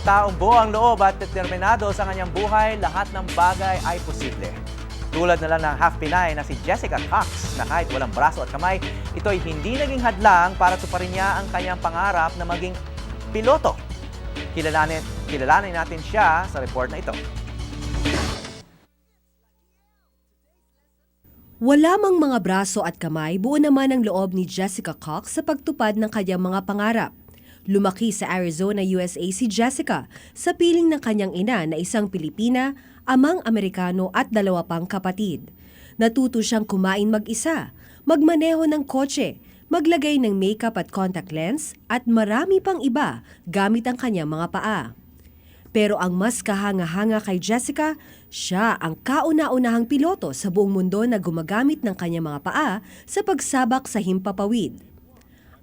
taong buo ang loob at determinado sa kanyang buhay, lahat ng bagay ay posible. Tulad na lang ng half Pinay na si Jessica Cox na kahit walang braso at kamay, ito'y hindi naging hadlang para tuparin niya ang kanyang pangarap na maging piloto. Kilalanin natin siya sa report na ito. Wala mang mga braso at kamay, buo naman ang loob ni Jessica Cox sa pagtupad ng kanyang mga pangarap. Lumaki sa Arizona, USA si Jessica sa piling ng kanyang ina na isang Pilipina, amang Amerikano at 2 pang kapatid. Natuto siyang kumain mag-isa, magmaneho ng kotse, maglagay ng makeup at contact lens at marami pang iba gamit ang kanyang mga paa. Pero ang mas kahanga-hanga kay Jessica, siya ang kauna-unahang piloto sa buong mundo na gumagamit ng kanyang mga paa sa pagsabak sa himpapawid.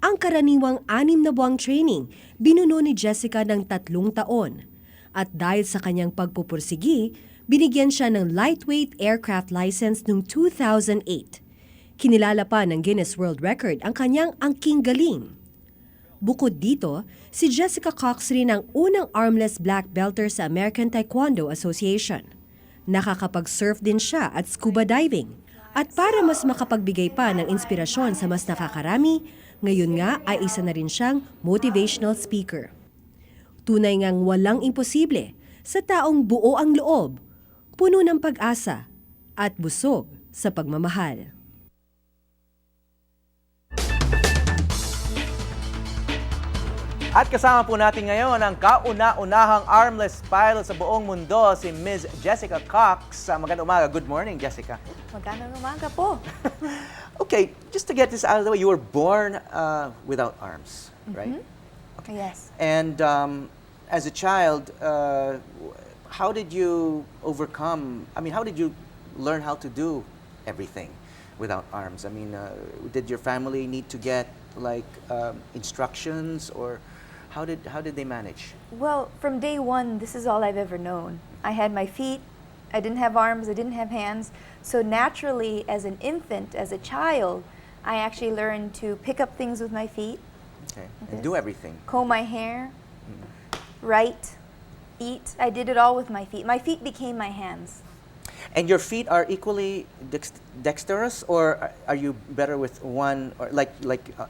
Ang karaniwang 6 na buwang training, binuno ni Jessica ng 3 taon. At dahil sa kanyang pagpupursigi, binigyan siya ng lightweight aircraft license noong 2008. Kinilala pa ng Guinness World Record ang kanyang angking galing. Bukod dito, si Jessica Cox rin ang unang armless black belter sa American Taekwondo Association. Nakakapag-surf din siya at scuba diving. At para mas makapagbigay pa ng inspirasyon sa mas nakakarami, ngayon nga ay isa na rin siyang motivational speaker. Tunay ngang walang imposible sa taong buo ang loob, puno ng pag-asa at busog sa pagmamahal. At kasama po natin ngayon ang kauna-unahang armless pilot sa buong mundo, si Ms. Jessica Cox. Magandang umaga. Good morning, Jessica. Magandang umaga po. Okay, just to get this out of the way, you were born without arms, right? Okay. Yes. And as a child, how did you overcome, how did you learn how to do everything without arms? Did your family need to get instructions, or how did they manage? Well, from day one, this is all I've ever known. I had my feet, I didn't have arms, I didn't have hands. So naturally, as an infant, as a child, I actually learned to pick up things with my feet. Okay, and do everything. Comb my hair, write, eat. I did it all with my feet. My feet became my hands. And your feet are equally dexterous, or are you better with one? Or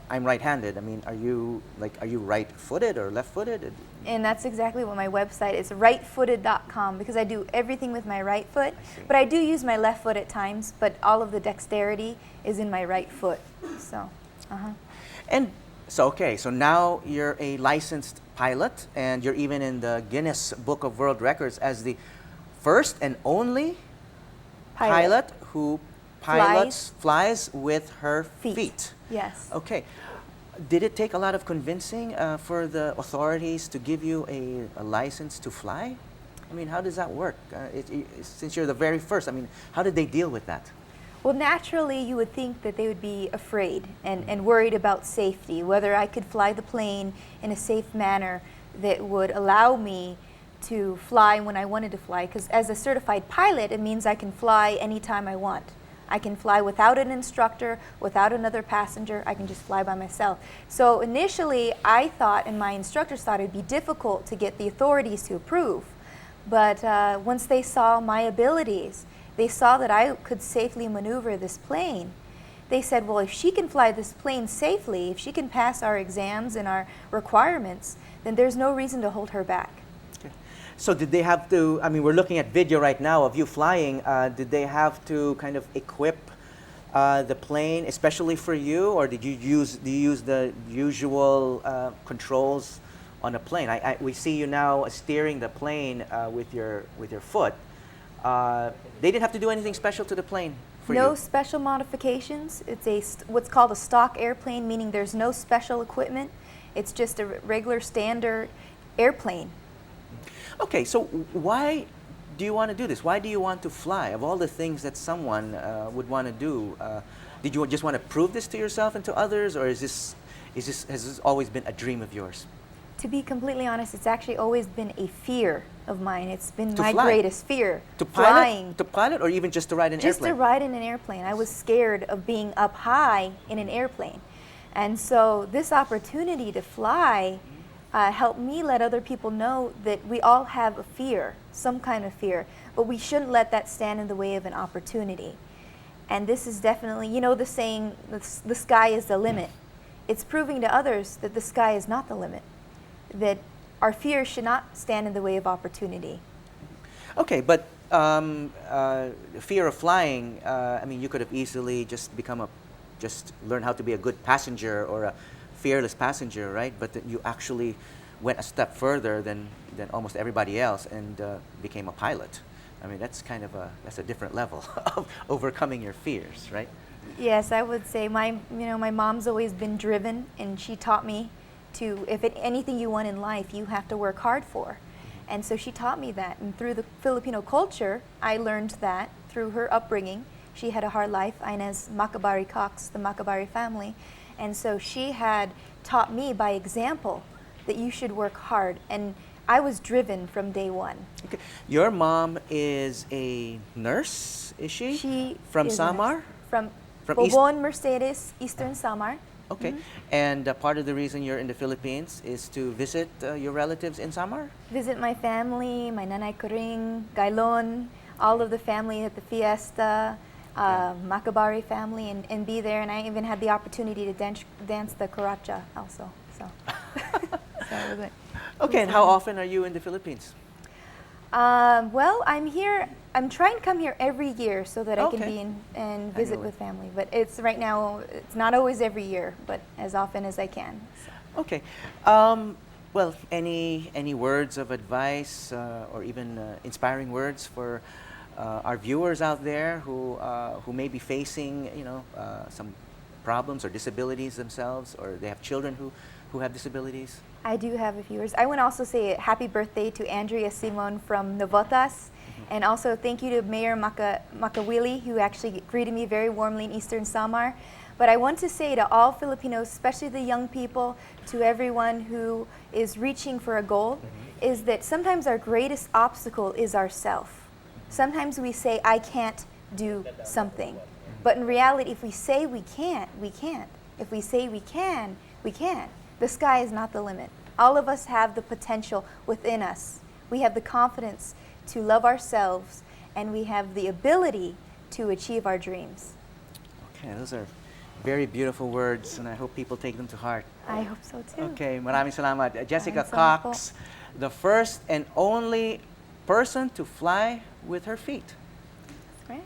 I'm right-handed. Are you right-footed or left-footed? And that's exactly what my website is, rightfooted.com, because I do everything with my right foot. But I do use my left foot at times, but all of the dexterity is in my right foot. So, And so now you're a licensed pilot, and you're even in the Guinness Book of World Records as the first and only pilot who flies with her feet. Yes. Okay. Did it take a lot of convincing for the authorities to give you a license to fly? How does that work? Since you're the very first, how did they deal with that? Well, naturally, you would think that they would be afraid and worried about safety, whether I could fly the plane in a safe manner that would allow me to fly when I wanted to fly, because as a certified pilot, it means I can fly anytime I want. I can fly without an instructor, without another passenger. I can just fly by myself. So initially, I thought, and my instructors thought, it'd be difficult to get the authorities to approve. But once they saw my abilities, they saw that I could safely maneuver this plane. They said, well, if she can fly this plane safely, if she can pass our exams and our requirements, then there's no reason to hold her back. So did they have to, we're looking at video right now of you flying, did they have to kind of equip the plane, especially for you, or do you use the usual controls on a plane? We see you now steering the plane with your foot. They didn't have to do anything special to the plane for you? No special modifications. It's what's called a stock airplane, meaning there's no special equipment. It's just a regular standard airplane. Okay, so why do you want to do this? Why do you want to fly? Of all the things that someone would want to do, did you just want to prove this to yourself and to others, or has this always been a dream of yours? To be completely honest, it's actually always been a fear of mine. It's been To my fly? greatest fear. To flying. pilot, or even just to ride an Just to airplane? ride in an airplane. I was scared of being up high in an airplane. And so this opportunity to fly helped me let other people know that we all have a fear, some kind of fear, but we shouldn't let that stand in the way of an opportunity. And this is definitely, you know, the saying, the sky is the limit. It's proving to others that the sky is not the limit, that our fear should not stand in the way of opportunity. Okay, but fear of flying, I mean, you could have easily just just learn how to be a good passenger or a fearless passenger, right? But that you actually went a step further than almost everybody else and became a pilot. I mean, that's kind of that's a different level of overcoming your fears, right? Yes, I would say my mom's always been driven, and she taught me to, if anything you want in life, you have to work hard for. And so she taught me that, and through the Filipino culture, I learned that through her upbringing. She had a hard life, Inez Macabari Cox, the Macabari family, and so she had taught me by example that you should work hard, and I was driven from day one. Okay. Your mom is a nurse, is she? She from is a Samar? nurse. From East- Bobon, Mercedes, Eastern Samar. Okay. And part of the reason you're in the Philippines is to visit your relatives in Samar? Visit my family, my nanay Kuring, Gailon, all of the family at the fiesta, Macabari family, and be there. And I even had the opportunity to dance the karacha also. So, so it was it. Okay, and how often are you in the Philippines? Well, I'm here. I'm trying to come here every year so that I can Okay. be in and visit Annually. with family. But it's right now. It's not always every year, but as often as I can. So. Okay. Well, any words of advice or even inspiring words for our viewers out there who may be facing, some problems or disabilities themselves, or they have children who have disabilities? I do have a few words. I want to also say a happy birthday to Andrea Simon from Navotas. And also thank you to Mayor Makawili, who actually greeted me very warmly in Eastern Samar. But I want to say to all Filipinos, especially the young people, to everyone who is reaching for a goal, is that sometimes our greatest obstacle is ourself. Sometimes we say, I can't do something. But in reality, if we say we can't, we can't. If we say we can, we can. The sky is not the limit. All of us have the potential within us. We have the confidence to love ourselves, and we have the ability to achieve our dreams. Okay, those are very beautiful words, and I hope people take them to heart. I hope so too. Okay, maraming salamat. Jessica Maraming salamat po. Cox, the first and only person to fly with her feet. Right?